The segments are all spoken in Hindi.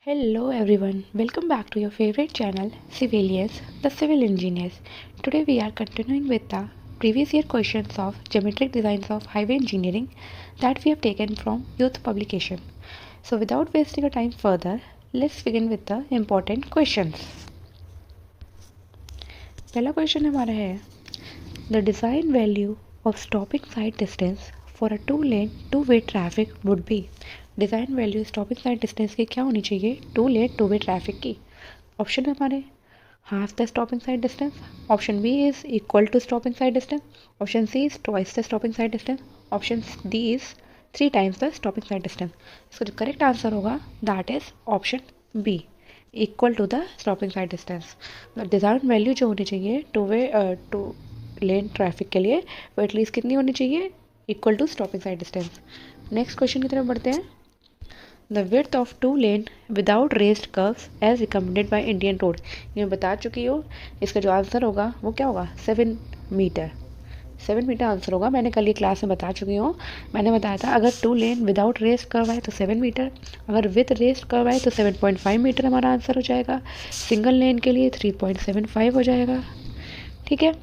Hello everyone, welcome back to your favorite channel Civilians, the Civil Engineers. Today we are continuing with the previous year questions of geometric designs of highway engineering that we have taken from youth publication. So without wasting our time further, let's begin with the important questions. पहला क्वेश्चन हमारा है The design value of stopping sight distance for a two-lane two-way traffic would be design value stopping sight distance की क्या होनी चाहिए two lane two way traffic की. ऑप्शन है हमारे half the stopping sight distance, option B is equal to stopping sight distance, option C is twice the stopping sight distance, option D is three times the stopping sight distance. इसका जो करेक्ट आंसर होगा that is option B, equal to the stopping sight distance. Design value जो होनी चाहिए टू लेन ट्रैफिक के लिए वो एटलीस्ट कितनी होनी चाहिए, equal to stopping sight distance. Next question की तरफ बढ़ते हैं. The width of two lane without raised curves as recommended by Indian road. ये मैं बता चुकी हूँ. इसका जो आंसर होगा वो क्या होगा 7 मीटर. 7 मीटर आंसर होगा. मैंने कल ये क्लास में बता चुकी हूँ. मैंने बताया था अगर to lane without raised curve है तो 7 मीटर, अगर विथ रेस्ड कर्व है तो 7.5 मीटर हमारा आंसर हो जाएगा. सिंगल लेन के लिए 3.75 हो जाएगा. ठीक है.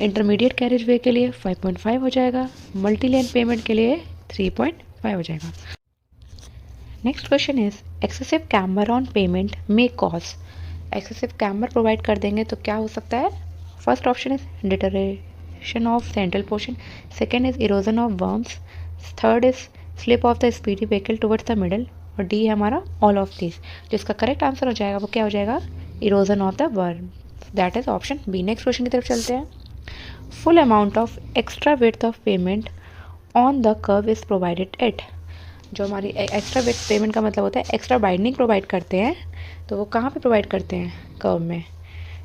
इंटरमीडिएट कैरेज वे के लिए 5.5 हो जाएगा. मल्टी लेन पेमेंट के लिए 3.5 हो जाएगा. Next question is excessive camber on pavement may cause. Excessive camber provide कर देंगे तो क्या हो सकता है. First option is deterioration of central portion, second is erosion of berms, third is slip of the speedy vehicle towards the middle, और डी है हमारा ऑल ऑफ दिस. जो इसका करेक्ट आंसर हो जाएगा वो क्या हो जाएगा erosion of the berm, that is option B. Next question की तरफ चलते हैं. Full amount of extra width of pavement on the curve is provided at. जो हमारी एक्स्ट्रा विथ पेमेंट का मतलब होता है एक्स्ट्रा बाइंडिंग प्रोवाइड करते हैं, तो वो कहाँ पे प्रोवाइड करते हैं कर्व में.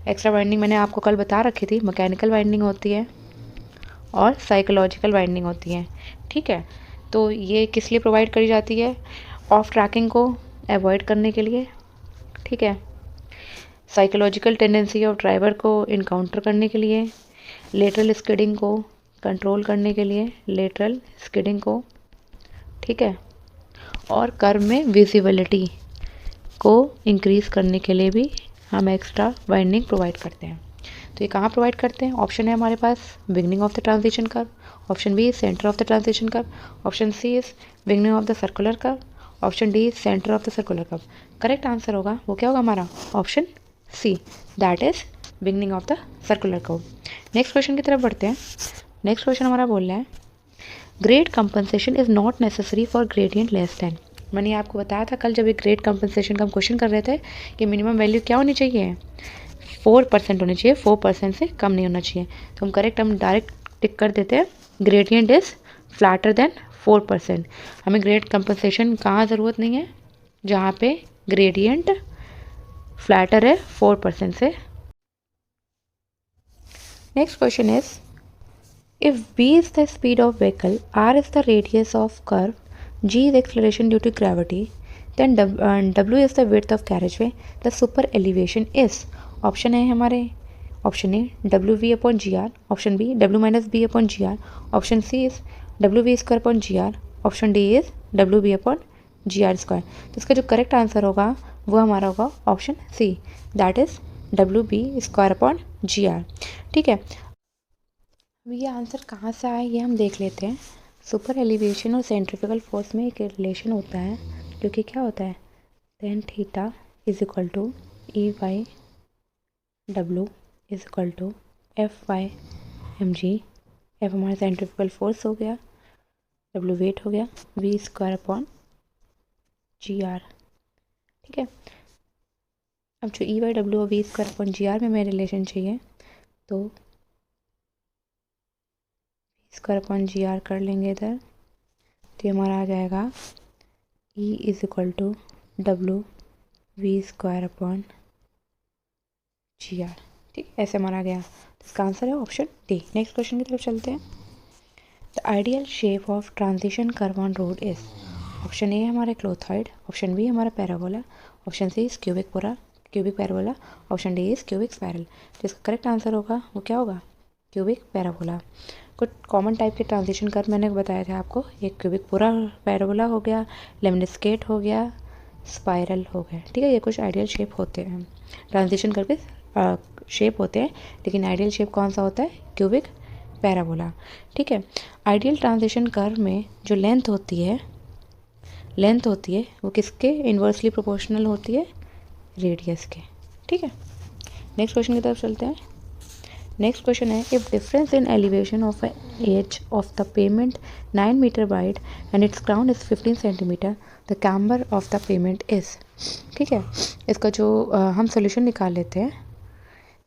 एक्स्ट्रा बाइंडिंग मैंने आपको कल बता रखी थी, मैकेनिकल बाइंडिंग होती है और साइकोलॉजिकल बाइंडिंग होती है. ठीक है. तो ये किस लिए प्रोवाइड करी जाती है, ऑफ ट्रैकिंग को अवॉइड करने के लिए. ठीक है. साइकोलॉजिकल टेंडेंसी ऑफ ड्राइवर को इनकाउंटर करने के लिए, लेटरल स्किडिंग को कंट्रोल करने के लिए, लेटरल स्किडिंग को. ठीक है. और कर्व में विजिबिलिटी को इंक्रीज़ करने के लिए भी हम एक्स्ट्रा वाइंडिंग प्रोवाइड करते हैं. तो ये कहाँ प्रोवाइड करते हैं. ऑप्शन है हमारे पास beginning of the transition curve, option B is centre of the transition curve, option C is beginning of the circular curve, option D is centre of the circular curve. Correct answer होगा वो क्या होगा हमारा option C, that is beginning of the circular curve. Next question की तरफ बढ़ते हैं. नेक्स्ट क्वेश्चन हमारा बोल रहा है grade compensation is not necessary for gradient less than. मैंने आपको बताया था कल जब एक ग्रेड कंपनसेशन का हम क्वेश्चन कर रहे थे कि मिनिमम वैल्यू क्या होनी चाहिए 4% होनी चाहिए, 4% से कम नहीं होना चाहिए. तो हम डायरेक्ट टिक कर देते हैं ग्रेडियंट इज़ फ्लैटर देन 4%. हमें ग्रेड कंपनसेशन कहाँ ज़रूरत नहीं है, जहाँ पे ग्रेडियंट फ्लैटर है 4% से. Next question is if v is the speed of vehicle, r is the radius of curve, g is acceleration due to gravity, then w is the width of carriageway, the super elevation is. Option है हमारे option A W V upon g R, option B W minus B upon g R, option C is W V square upon g R, option D is W B upon g R square. तो इसका जो करेक्ट आंसर होगा वो हमारा होगा option C, that is W B square upon g R. ठीक है. अब ये आंसर कहाँ से आया ये हम देख लेते हैं. सुपर एलिवेशन और सेंट्रीफ्यूगल फोर्स में एक रिलेशन होता है जो कि क्या होता है tan theta is equal to e by W is equal to F by m g. F हमारा सेंट्रीफ्यूगल फोर्स हो गया, डब्ल्यू वेट हो गया, V square upon g R. ठीक है. अब जो ई वाई डब्ल्यू और V square upon g R में हमें रिलेशन चाहिए तो स्क्वायर अपॉन जी आर कर लेंगे इधर, तो ये हमारा आ जाएगा e is equal to W V square upon g R. ठीक, ऐसे हमारा आ गया. तो इसका आंसर है ऑप्शन डी. नेक्स्ट क्वेश्चन की तरफ चलते हैं. The ideal shape of transition curve on road is. Option A हमारा क्लोथॉइड, ऑप्शन बी हमारा parabola, option C is cubic parabola, option D is cubic spiral. तो इसका करेक्ट आंसर होगा वो क्या होगा क्यूबिक पैराबोला. कुछ कॉमन टाइप के ट्रांजिशन कर्व मैंने बताया था आपको. एक क्यूबिक पूरा पैराबोला हो गया, लेमनिस्केट हो गया, स्पाइरल हो गए, ठीक है। ये कुछ आइडियल शेप होते हैं, ट्रांजिशन करके शेप होते हैं, लेकिन आइडियल शेप कौन सा होता है? क्यूबिक पैराबोला, ठीक है। आइडियल ट्रांजिशन कर्व में जो लेंथ होती है वो किसके इन्वर्सली प्रोपोर्शनल होती है? रेडियस के, ठीक है। नेक्स्ट क्वेश्चन की तरफ चलते हैं। नेक्स्ट क्वेश्चन है, if difference in elevation of edge of the pavement 9 metre wide and its crown is 15 centimetre, the camber of the pavement is, ठीक है। इसका जो हम सोल्यूशन निकाल लेते हैं।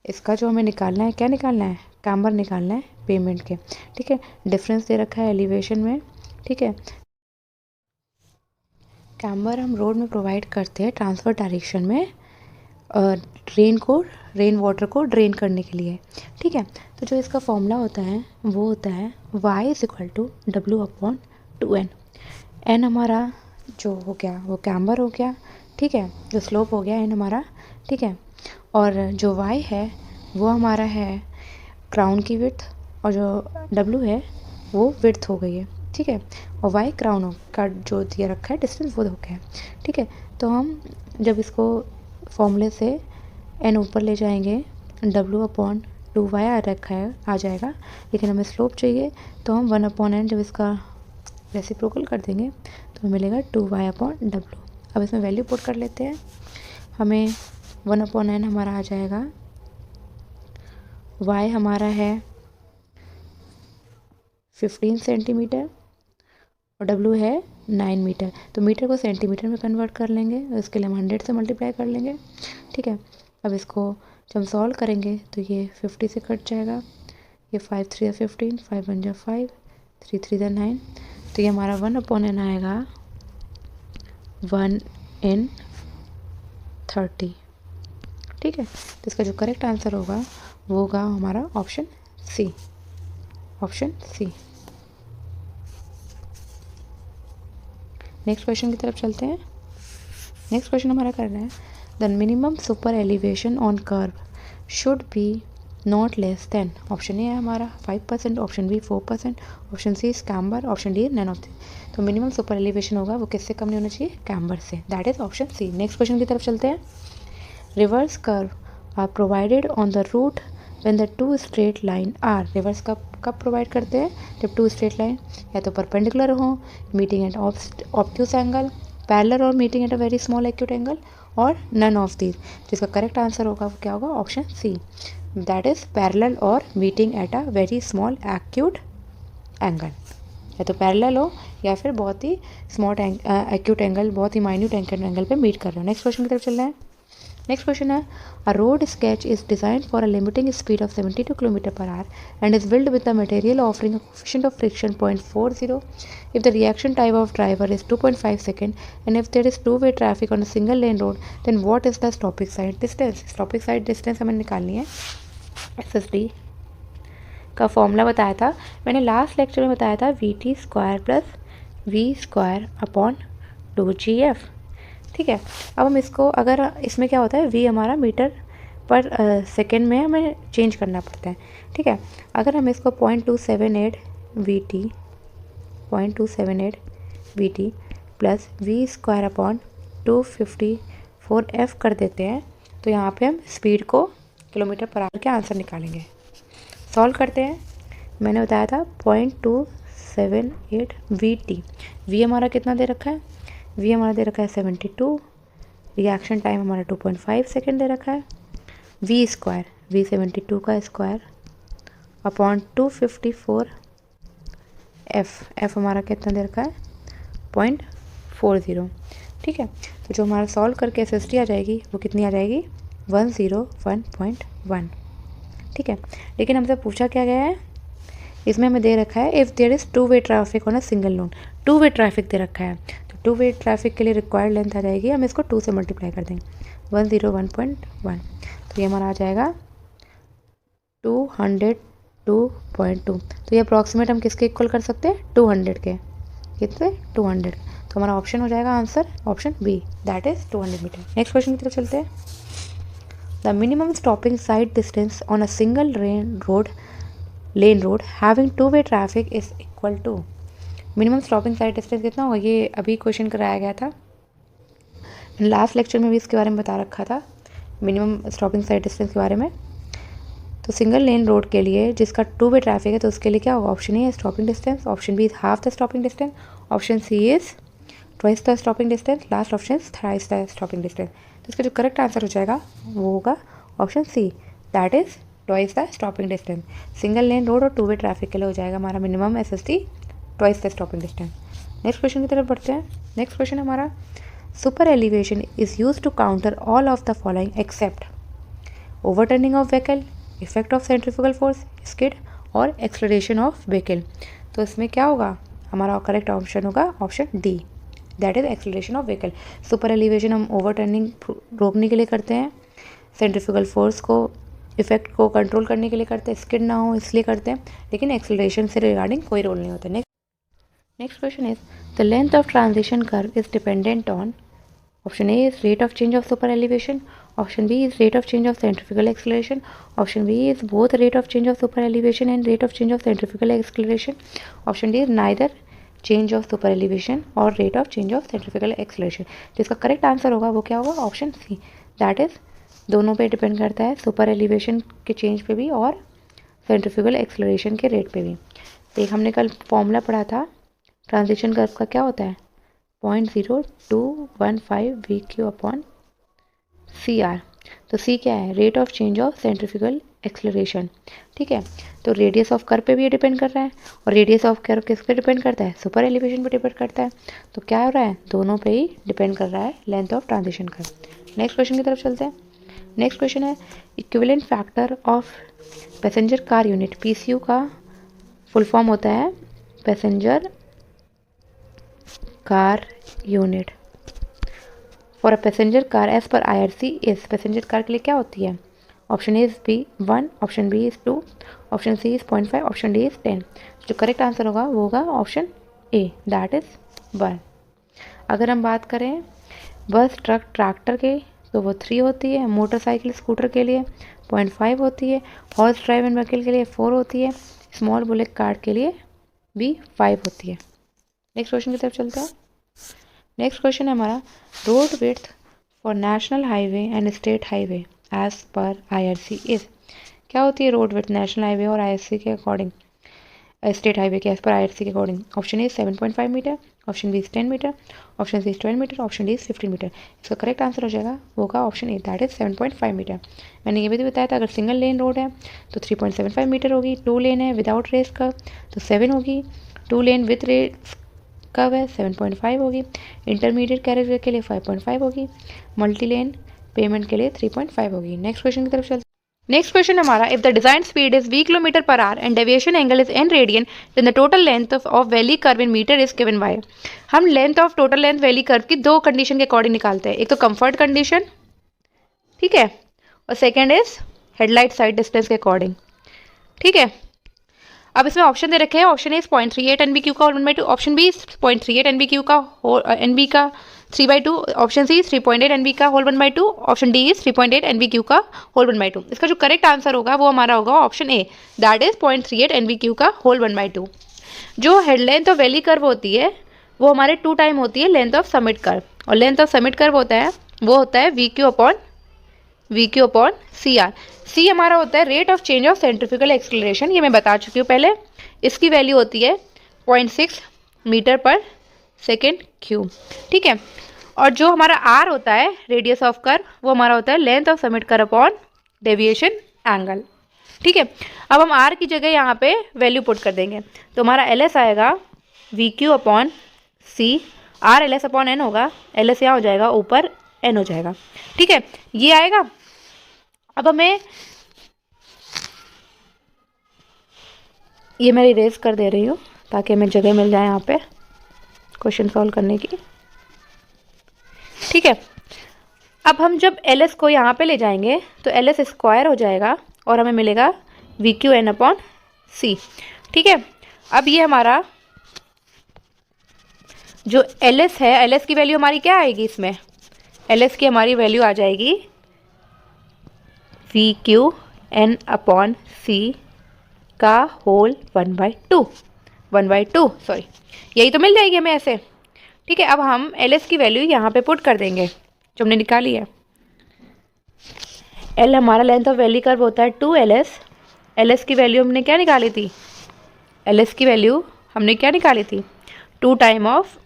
इसका जो हमें निकालना है, क्या निकालना है? कैम्बर निकालना है पेमेंट के, ठीक है। डिफरेंस दे रखा है एलिवेशन में, ठीक है। कैम्बर हम रोड में प्रोवाइड करते हैं ट्रांसफर डायरेक्शन में रेन वाटर को ड्रेन करने के लिए, ठीक है। तो जो इसका फॉर्मूला होता है वो होता है y is equal to W/2n। n हमारा जो हो गया वो कैम्बर हो गया, ठीक है, जो स्लोप हो गया n हमारा, ठीक है। और जो y है वो हमारा है क्राउन की विड्थ, और जो w है वो विड्थ हो गई है, ठीक है। और y क्राउन का जो दिया रखा है डिस्टेंस वो हो गया है, ठीक है। तो हम जब इसको फॉर्मूले से n ऊपर ले जाएंगे W/2y आ रखा है, आ जाएगा, लेकिन हमें स्लोप चाहिए तो हम 1/n जब इसका रेसिप्रोकल कर देंगे तो हमें मिलेगा 2y/w। अब इसमें वैल्यू पुट कर लेते हैं। हमें 1/n हमारा आ जाएगा, y हमारा है 15 सेंटीमीटर और w है 9 मीटर। तो मीटर को सेंटीमीटर में कन्वर्ट कर लेंगे, इसके लिए हम 100 से मल्टीप्लाई कर लेंगे, ठीक है। अब इसको जब हम सॉल्व करेंगे तो ये 50 से कट जाएगा, ये 5 3 15, 5 1 5, 3 3 9, तो ये हमारा 1/n आएगा 1/30, ठीक है। तो इसका जो करेक्ट आंसर होगा वो होगा हमारा option C, option C. Next question की तरफ चलते हैं। नेक्स्ट क्वेश्चन हमारा कर रहे हैं, the minimum super elevation on curve should be not less than, option A है हमारा 5%, option B 4%, option C is camber, option D none of this. तो मिनिमम सुपर एलिवेशन होगा वो किससे कम नहीं होना चाहिए? कैम्बर से, that is option C. Next question की तरफ चलते हैं। Reverse curve are provided on the route when the two straight line are, reverse कब प्रोवाइड करते हैं? जब टू स्ट्रेट लाइन या तो परपेंडिकुलर हो, meeting at obtuse angle, parallel और meeting at a very small acute angle, और नन ऑफ दीज। जिसका करेक्ट आंसर होगा वो क्या होगा? Option C, that is parallel और meeting at a very small acute angle. या तो पैरेलल हो या फिर बहुत ही स्मॉल एक्यूट एंगल, बहुत ही माइन्यूट एक्यूट एंगल पे मीट कर रहे हो। नेक्स्ट क्वेश्चन की तरफ चल रहे हैं। नेक्स्ट क्वेश्चन है, a road sketch is design for a limiting speed of 72 km/h and is built with a material offering a coefficient of friction 0.40 if the reaction time of driver is 2.5 seconds and if there is two-way traffic on a single lane road, then what is the stopping side distance? stopping side distance हमें निकालनी है। SSD का फॉर्मूला बताया था मैंने लास्ट लेक्चर में, बताया था VT² + V²/2GF, ठीक है। अब हम इसको, अगर इसमें क्या होता है, v हमारा मीटर पर सेकेंड में हमें चेंज करना पड़ता है, ठीक है। अगर हम इसको 0.278 VT प्लस V²/254F कर देते हैं तो यहाँ पे हम स्पीड को km/h के आंसर निकालेंगे। सॉल्व करते हैं। मैंने बताया था 0.278 VT, v हमारा कितना दे रखा है? v हमारा दे रखा है 72, रिएक्शन टाइम हमारा 2.5 सेकेंड दे रखा है, v² 72 का स्क्वायर अपॉन 254F, f हमारा कितना दे रखा है? 0.40, ठीक है। तो जो हमारा सॉल्व करके SSD आ जाएगी वो कितनी आ जाएगी? 101.1, ठीक है। लेकिन हमसे पूछा क्या गया है, इसमें हमें दे रखा है if there is two way traffic on a single lane, two way traffic दे रखा है, तो टू वे ट्रैफिक के लिए रिक्वायर्ड लेंथ आ जाएगी, हम इसको 2 से मल्टीप्लाई कर देंगे, 101.1, तो ये हमारा आ जाएगा 202.2। तो ये अप्रॉक्सीमेट हम किसके इक्वल कर सकते हैं? 200 के, कितने? 200। तो हमारा ऑप्शन हो जाएगा answer option B, that is 200 metre. Next question की तरफ चलते हैं। The minimum stopping sight distance on a single lane road having two way traffic is equal to, minimum stopping sight distance कितना होगा? ये अभी क्वेश्चन कराया गया था, लास्ट लेक्चर में भी इसके बारे में बता रखा था, मिनिमम स्टॉपिंग साइड डिस्टेंस के बारे में। तो सिंगल लेन रोड के लिए जिसका 2 वे ट्रैफिक है तो उसके लिए क्या होगा, ऑप्शन ए है stopping distance, option B is half the stopping distance, option C is twice the stopping distance, last option thrice the stopping distance. तो इसका जो करेक्ट आंसर हो जाएगा वो होगा option C, that is twice the stopping distance. Single lane road और 2 वे ट्रैफिक के लिए हो जाएगा हमारा minimum SST twice the stopping distance. Next question की तरफ बढ़ते हैं। नेक्स्ट क्वेश्चन हमारा, super elevation is use to counter all of the following except overturning of vehicle, effect of centrifugal force, skid और एक्सलरेशन ऑफ व्हीकल। तो इसमें क्या होगा, हमारा करेक्ट ऑप्शन होगा option D, that is acceleration of vehicle. Super elevation हम ओवरटर्निंग रोकने के लिए करते हैं, सेंट्रीफ्यूगल फोर्स को इफेक्ट को कंट्रोल करने के लिए करते हैं, स्किड ना हो इसलिए करते हैं, लेकिन एक्सलरेशन से रिगार्डिंग कोई रोल नहीं होता। Next question is, the length of transition curve is dependent on, option A is rate of change of super elevation, option B is rate of change of centrifugal acceleration, option B is both rate of change of super elevation and rate of change of centrifugal acceleration, option D is neither change of super elevation or rate of change of centrifugal acceleration। जिसका करेक्ट आंसर होगा वो क्या होगा, ऑप्शन सी, दैट इज दोनों पे डिपेंड करता है, सुपर एलिवेशन के चेंज पे भी और सेंट्रीफ्यूगल एक्सलरेशन के रेट पे भी। तो एक हमने कल फॉर्मूला पढ़ा था ट्रांजिशन कर्व का, क्या होता है 0.0215 VQ अपॉन CR। तो C क्या है, rate of change of centrifugal acceleration. ठीक है, तो रेडियस ऑफ कर्व पे भी ये डिपेंड कर रहा है, और रेडियस ऑफ कर्व किस पे डिपेंड करता है, सुपर एलिवेशन पे डिपेंड करता है। तो क्या हो रहा है, दोनों पे ही डिपेंड कर रहा है length of transition curve. Next question की तरफ चलते हैं। नेक्स्ट क्वेश्चन है, equivalent factor of passenger car unit, PCU का फुल फॉर्म होता है passenger car unit for a passenger car as per IRC is. Passenger car के लिए क्या होती है, option A is B1, option B is 2, option C is 0.5, option D is 10। जो करेक्ट आंसर होगा वो होगा ऑप्शन ए, दैट इज 1। अगर हम बात करें बस ट्रक ट्रैक्टर के तो वो 3 होती है, मोटरसाइकिल स्कूटर के लिए 0.5 होती है, हॉर्स ड्राइवन व्हीकल के लिए 4 होती है, स्मॉल बुलेट कार के लिए भी 5 होती है। नेक्स्ट क्वेश्चन की तरफ चलते हैं। नेक्स्ट क्वेश्चन है हमारा, road width for national highway and state highway as per IRC is. क्या होती है रोड विड्थ नेशनल हाईवे और IRC के अकॉर्डिंग, स्टेट हाईवे के एज पर IRC के according. Option A 7.5 metre, option B is 10 metre, option C is 12 metre, option D is 15 metre. इसका करेक्ट आंसर हो जाएगा वो होगा option A, that is 7.5 metre. मैंने ये भी बताया था अगर सिंगल लेन रोड है तो 3.75 मीटर होगी, 2 लेन है विदाउट रेस का तो 7 होगी, 2 लेन विथ रेस कब है 7.5 होगी, इंटरमीडिएट कैरेज वे के लिए 5.5 होगी, मल्टी लेन पेमेंट के लिए 3.5 होगी। नेक्स्ट क्वेश्चन की तरफ चलते हैं। नेक्स्ट क्वेश्चन हमारा, if the design speed is V km/h and deviation angle is n radian then the total length of valley curve in metre is given by. हम length of total length valley curve की 2 कंडीशन के अकॉर्डिंग निकालते हैं, एक तो कंफर्ट कंडीशन, ठीक है, और second is headlight sight distance के अकॉर्डिंग। ठीक है, अब इसमें ऑप्शन दे रखे हैं, ऑप्शन ए इज 0.38 NBQ का whole 1/2, option B is 0.38 NBQ का NB का 3/2, ऑप्शन सी 3.8 NB का whole 1/2, option D is 3.8 NBQ का होल 1/2। इसका जो करेक्ट आंसर होगा वो हमारा होगा option A, that is 0.38 NBQ का होल 1/2। जो head length of valley curve होती है वो हमारे 2 टाइम होती है लेंथ ऑफ समिट कर्व, और लेंथ ऑफ समिट कर्व होता है वो होता है VQ अपॉन CR। सी हमारा होता है rate of change of centrifugal acceleration, ये मैं बता चुकी हूँ पहले, इसकी वैल्यू होती है 0.6 मीटर पर सेकेंड क्यूब। ठीक है, और जो हमारा R होता है रेडियस ऑफ कर्व वो हमारा होता है length of summit curve upon deviation angle. ठीक है, अब हम R की जगह यहाँ पे वैल्यू पुट कर देंगे तो हमारा LS आएगा VQ upon C, R LS upon N होगा, LS यहाँ हो जाएगा ऊपर N हो जाएगा। ठीक है, ये आएगा। अब हमें ये मैं इरेज कर दे रही हूँ ताकि हमें जगह मिल जाए यहाँ पे क्वेश्चन सॉल्व करने की। ठीक है, अब हम जब LS को यहाँ पे ले जाएंगे तो LS स्क्वायर हो जाएगा और हमें मिलेगा VQN अपॉन C। ठीक है, अब ये हमारा जो LS है, LS की वैल्यू हमारी क्या आएगी, इसमें LS की हमारी वैल्यू आ जाएगी VQN अपॉन C का होल 1/2 सॉरी, यही तो मिल जाएगी हमें ऐसे। ठीक है, अब हम LS की वैल्यू यहाँ पे पुट कर देंगे जो हमने निकाली है। एल हमारा लेंथ ऑफ वैली कर्व होता है 2ls। ls की वैल्यू हमने क्या निकाली थी, ls की वैल्यू हमने क्या निकाली थी, 2 टाइम ऑफ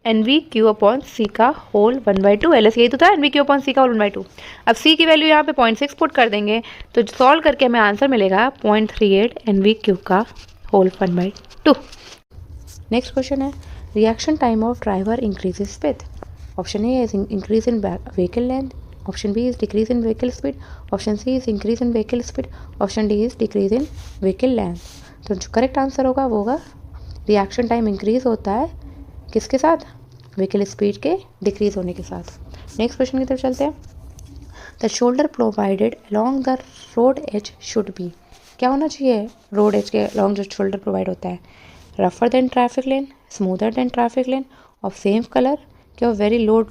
NV/Q/C का होल 1/2। ls यही तो था, NV/Q/C का होल 1/2। अब c की वैल्यू यहाँ पे 0.6 पुट कर देंगे तो सॉल्व करके हमें आंसर मिलेगा 0.38 NV/Q का होल 1/2। नेक्स्ट क्वेश्चन है, reaction time of driver increases with. Option A is increase in vehicle length, option B is decrease in vehicle speed, option C is increase in vehicle speed, option D is decrease in vehicle length. तो जो करेक्ट आंसर होगा वो होगा रिएक्शन टाइम इंक्रीज होता है किसके साथ, व्हीकल स्पीड के डिक्रीज होने के साथ। नेक्स्ट क्वेश्चन की तरफ चलते हैं, the shoulder provided along the road edge should be. क्या होना चाहिए रोड एज के अलॉन्ग जो शोल्डर प्रोवाइड होता है, रफर than traffic lane, smoother than traffic lane, of same colour, क्या very low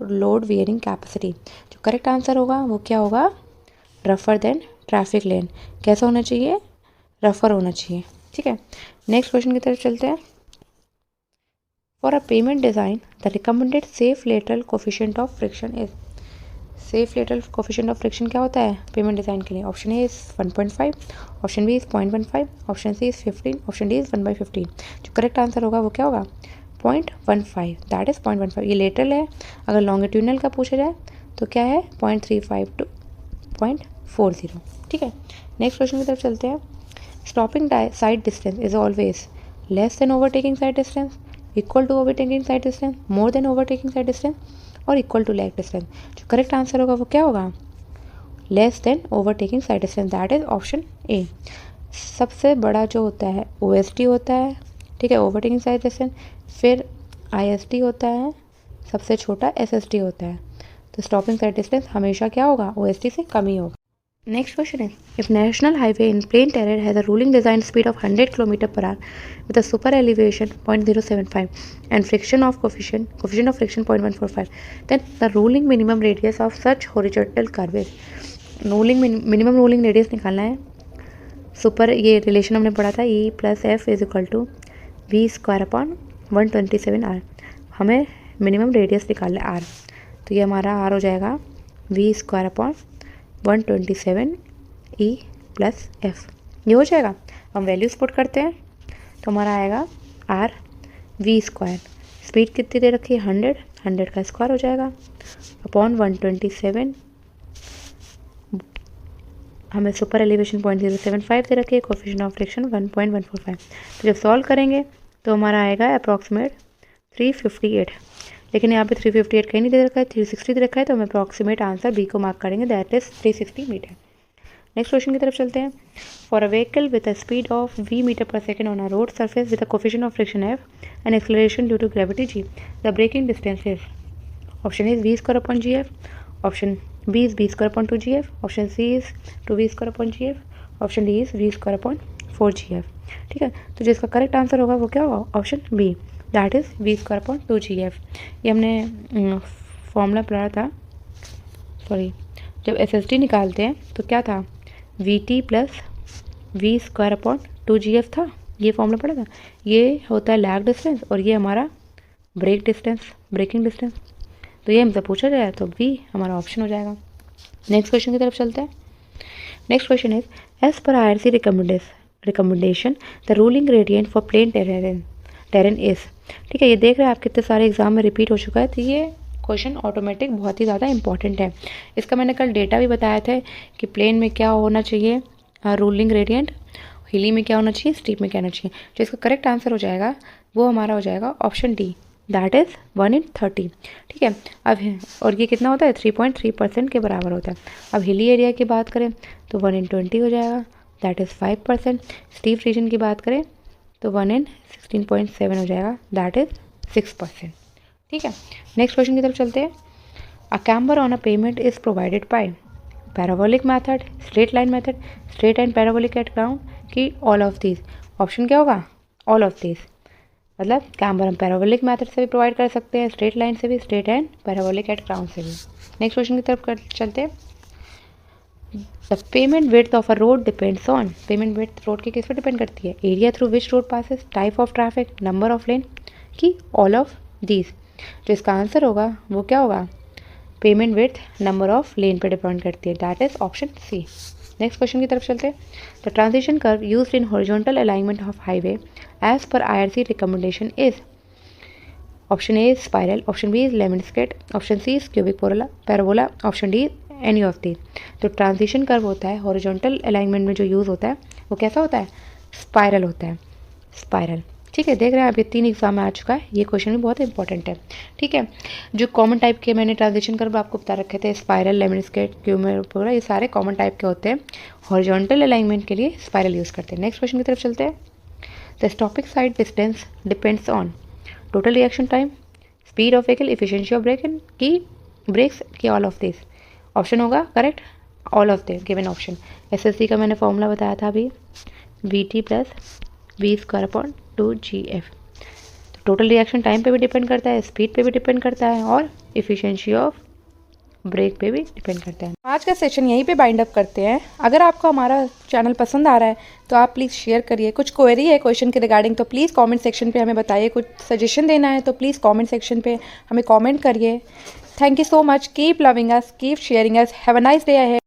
load bearing capacity. जो करेक्ट आंसर होगा वो क्या होगा, रफर देन ट्रैफिक लेन। कैसा होना चाहिए, रफर होना चाहिए। ठीक है, नेक्स्ट क्वेश्चन की तरफ चलते हैं, for a pavement design the recommended safe lateral coefficient of friction is. Safe lateral coefficient of friction क्या होता है पेमेंट डिज़ाइन के लिए, option A is 1.5, option B is 0.15, option C is 15, option D is 1/15। जो करेक्ट आंसर होगा वो क्या होगा, 0.15, दैट इज़ 0.15। ये लेटरल है, अगर लॉन्गिट्यूडनल का पूछा जाए तो क्या है 0.35 टू 0.40। ठीक है, नेक्स्ट क्वेश्चन की तरफ चलते हैं, stopping sight distance is always less than overtaking sight distance, equal to overtaking sight distance, more than overtaking sight distance और इक्वल टू लैग डिस्टेंस। जो करेक्ट आंसर होगा वो क्या होगा, less than overtaking sight distance, that is option A. सबसे बड़ा जो होता है OSD होता है, ठीक है, ओवरटेकिंग साइड डिस्टेंस, फिर ISD होता है, सबसे छोटा SSD होता है। तो स्टॉपिंग साइड डिस्टेंस हमेशा क्या होगा, OSD से कम ही होगा। Next question is, if national highway in plain terrain has a ruling design speed of 100 km/h with a super elevation 0.075 and coefficient of friction 0.145, then the ruling minimum radius of such horizontal curve is। minimum ruling radius निकालना है, सुपर ये रिलेशन हमने पढ़ा था E + F = V²/127R। हमें मिनिमम रेडियस निकालना है R, तो ये हमारा R हो जाएगा V²/127 E + F। ये हो जाएगा, हम वैल्यूज पुट करते हैं तो हमारा आएगा R V²। स्पीड कितनी दे रखी है 100 का स्क्वायर हो जाएगा अपॉन 127, हमें सुपर एलिवेशन 0.075 दे रखी है, कोफिशिएंट ऑफ फ्रिक्शन 1.145। तो जब सॉल्व करेंगे तो हमारा आएगा अप्रॉक्सीमेट 358, लेकिन यहाँ पे 358 कहीं नहीं दे रखा है, 360 दे रखा है, तो हम अप्रॉक्सीमेट आंसर बी को मार्क करेंगे, that is 360 metre. Next question की तरफ चलते हैं, for a vehicle with a speed of v metre per second on a road surface with a coefficient of friction F and acceleration due to gravity G, the braking distance is. Option is V²/GF, option B is B²/2GF, option C is 2V²/GF, option D is V²/4GF। ठीक है, तो जिसका करेक्ट आंसर होगा वो क्या होगा, option B, that is V²/2GF। ये हमने फॉर्मूला पढ़ा था, सॉरी, जब SSD निकालते हैं तो क्या था, VT + V²/2GF था, ये फॉर्मूला पढ़ा था। ये होता है लैग डिस्टेंस और ये हमारा ब्रेकिंग डिस्टेंस। तो ये हमसे पूछा जाए तो बी हमारा ऑप्शन हो जाएगा। नेक्स्ट क्वेश्चन की तरफ चलते हैं, next question is, as per IRC recommendation the ruling gradient for plain terrain is. ठीक है, ये देख रहे हैं आप कितने सारे एग्जाम में रिपीट हो चुका है, तो ये क्वेश्चन ऑटोमेटिक बहुत ही ज़्यादा इंपॉर्टेंट है। इसका मैंने कल डेटा भी बताया था कि प्लेन में क्या होना चाहिए रूलिंग ग्रेडियंट, हिली में क्या होना चाहिए, स्टीप में क्या होना चाहिए। जो इसका करेक्ट आंसर हो जाएगा वो हमारा हो जाएगा ऑप्शन डी, दैट इज़ 1/30। ठीक है, अब और ये कितना होता है 3.3% के बराबर होता है। अब हिली एरिया की बात करें तो 1/20 हो जाएगा, दैट इज़ 5%। स्टीप रीजन की बात करें तो 1/16.7 हो जाएगा, दैट इज़ 6%। ठीक है, नेक्स्ट क्वेश्चन की तरफ चलते हैं, a camber on a pavement is provided by parabolic method, straight line method, straight and parabolic at ground की ऑल ऑफ दीज। ऑप्शन क्या होगा, ऑल ऑफ दीज, मतलब कैम्बर हम पैराबोलिक मेथड से भी प्रोवाइड कर सकते हैं, स्ट्रेट लाइन से भी, straight and parabolic at ground से भी। नेक्स्ट क्वेश्चन की तरफ चलते हैं, the pavement width of a road depends on. Pavement width road की किस पर डिपेंड करती है, area through which road passes, type of traffic, number of lane की ऑल ऑफ दीज। जो इसका आंसर होगा वो क्या होगा, pavement width number of lane पे डिपेंड करती है, that is option C. Next question की तरफ चलते हैं। The transition curve used in horizontal alignment of highway as per IRC recommendation is, option A spiral, option B is lemniscate, option C is cubic parabola, option D any of the. तो ट्रांजिशन कर्व होता है हॉरिजॉन्टल अलाइनमेंट में जो यूज़ होता है वो कैसा होता है, स्पाइरल होता है, स्पाइरल। ठीक है, देख रहे हैं आप ये 3 एग्जाम में आ चुका है, ये क्वेश्चन भी बहुत इंपॉर्टेंट है। ठीक है, जो कॉमन टाइप के मैंने ट्रांजिशन कर्व आपको बता रखे थे, स्पाइरल, लेमन स्केट, क्यूबिक, ये सारे कॉमन टाइप के होते हैं। हॉरिजॉन्टल अलाइनमेंट के लिए स्पाइरल यूज़ करते हैं। नेक्स्ट क्वेश्चन की तरफ चलते हैं। The stopping sight distance depends on total reaction time, speed of vehicle, efficiency of brakes की ऑल ऑफ दिस। ऑप्शन होगा correct all of the given option. SSC का मैंने फॉर्मूला बताया था अभी, VT प्लस V²/2GF। तो टोटल रिएक्शन टाइम पे भी डिपेंड करता है, स्पीड पे भी डिपेंड करता है और एफिशिएंसी ऑफ ब्रेक पे भी डिपेंड करता है। आज का सेशन यहीं पे बाइंड अप करते हैं। अगर आपको हमारा चैनल पसंद आ रहा है तो आप प्लीज़ शेयर करिए। कुछ क्वेरी है क्वेश्चन के रिगार्डिंग तो प्लीज़ कमेंट सेक्शन पे हमें बताइए। कुछ सजेशन देना है तो प्लीज़ कमेंट सेक्शन पे हमें कमेंट करिए। Thank you so much, keep loving us, keep sharing us, have a nice day ahead.